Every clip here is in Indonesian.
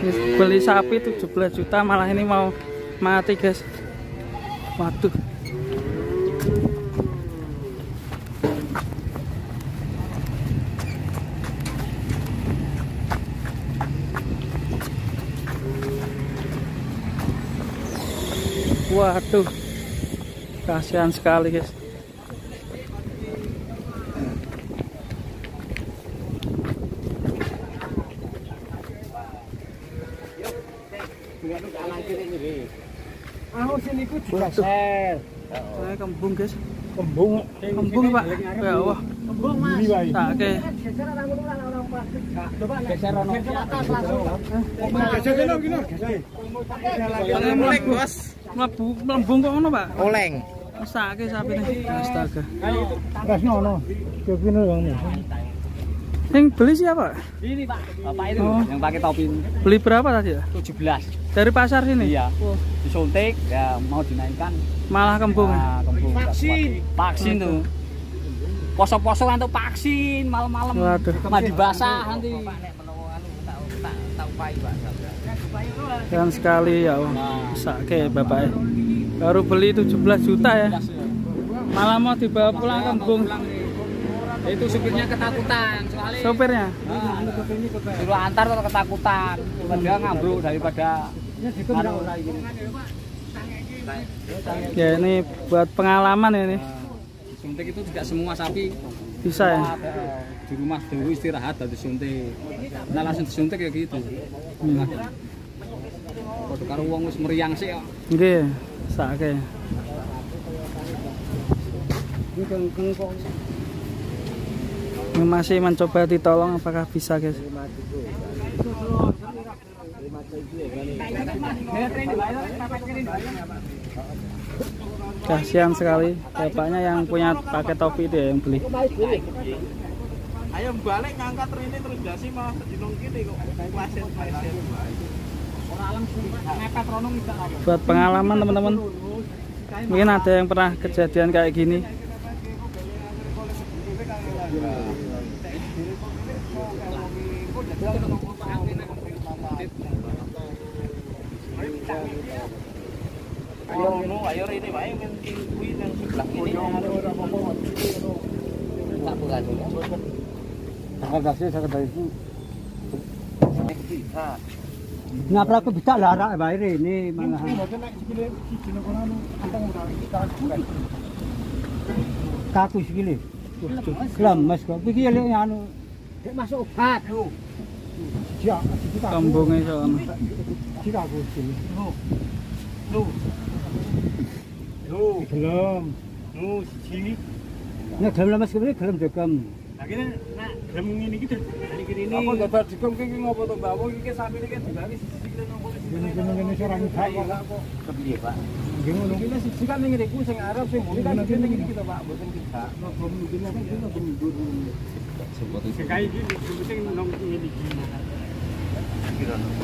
Beli sapi 17 juta malah ini mau mati guys. Waduh. Waduh. Kasihan sekali guys. Sini ku digeser. Saya kembung guys. Kembung Pak. Ya Allah. Kembung Mas. Take. Geser orang ngono lah orang pas. Coba geser ono atas langsung. Geser kene kene. Geser. Mulek bos. Mlebu melembung kok ngono Pak. Oleng. Mesake sapine. Astaga. Rasno ono. Kene wong. Yang beli siapa? Ini Pak, Bapak itu yang pakai topi. Beli berapa tadi ya? 17. Dari pasar sini? Iya. Oh. Disuntik ya mau dinaikkan. Malah kembung. Nah, kembung. Vaksin tuh. Poso-poso untuk vaksin malam-malam. Waduh. Mandi basah nanti. Sayang sekali ya Allah. Sake bapaknya. Baru beli 17 juta ya. Malah mau dibawa pulang kembung. Itu supirnya ketakutan soalnya. Sopirnya? Suruh antar atau ketakutan. Dia ngambruk daripada. Ya ini buat pengalaman ya ini. Suntik itu tidak semua sapi Bisa ya? di rumah dulu istirahat dan disuntik. Nah langsung disuntik ya gitu. Waduh karo wong wis meriang sih kok. Nggih, sake. Ini masih mencoba ditolong, apakah bisa guys? Kasihan sekali bapaknya yang punya pakai topi dia yang beli. Ayo balik ngangkat ini terus jasi malah sedinong gini kok klasen. Buat pengalaman teman-teman, mungkin ada yang pernah kejadian kayak gini. Ayo ini wae men kuwi nang sebelah kene tak bukan itu. Nah, aku bisa larak bayar ini malah. Kaku segini. Lemes kok. Iki lek anu masuk obat. Ya, Kembungnya sono. tidak aku sini. Belum. Belum. Sini. Nek gelem lemes kene gelem dekem. Lah kene nak gelem ngene iki ini. Apa dadak dikom ki ngopo to Mbak? Wong iki sampe iki digawe siji kilo nang kono. Ngene orang gak kok. Kepiye, Pak? Nggih ngono Iki siji kan ning ngriku sing arep sing mburi kan ngene iki to, Pak. Mboten kita. Belum mungkin kan kita mundur. Sekai iki sing nang ngene iki.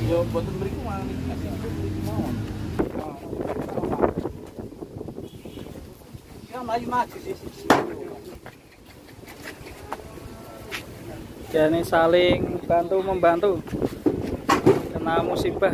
Yo mboten mriku malah kasih iki mawon. Ya maju sih. Jadi saling bantu membantu kena musibah.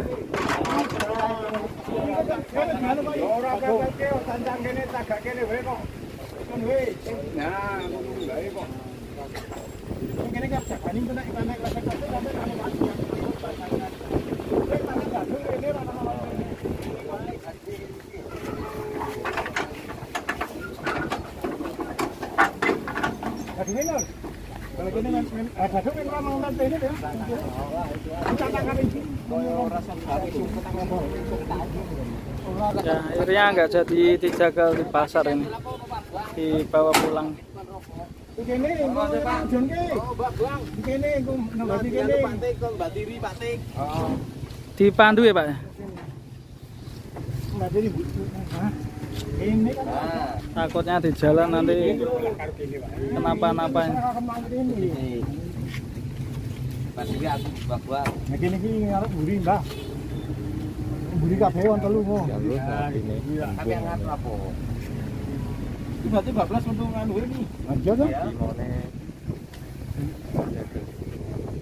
Kalau gini ada tuh yang ramah nanti ini ya. Kita akan ini. Ya, akhirnya nggak jadi dijagal di pasar ini, dibawa pulang. Begini, John Ki. Begini, nambah begini. Mbak Tiri, Pak Tik. Dipandu ya Pak? Mbak Tiri, ini kan. Takutnya di jalan nanti kenapa-napa. Pak Tiri aku buak-buak. Nah gini ngarep buri mbah. Buri kabeh wonten telu kok. Tapi yang ngatur apa? Itu berarti 12 untuk nganu ini. Aja to.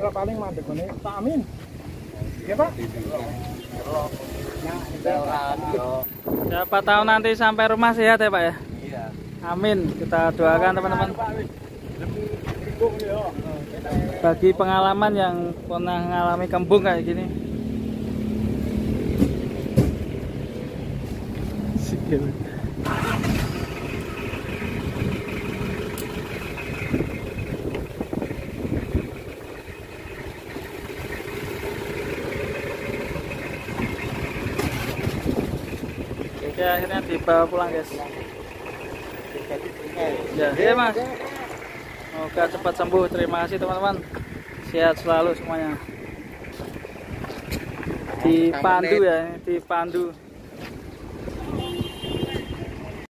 Kalau paling mandek kene Pak Amin. Ya Pak. Siapa tahu nanti sampai rumah sehat ya Pak ya. Iya. Amin. Kita doakan teman-teman. Bagi pengalaman yang pernah mengalami kembung kayak gini. Oke, akhirnya dibawa pulang guys. Ya Mas. Semoga cepat sembuh. Terima kasih teman-teman. Sehat selalu semuanya. Dipandu ya, dipandu.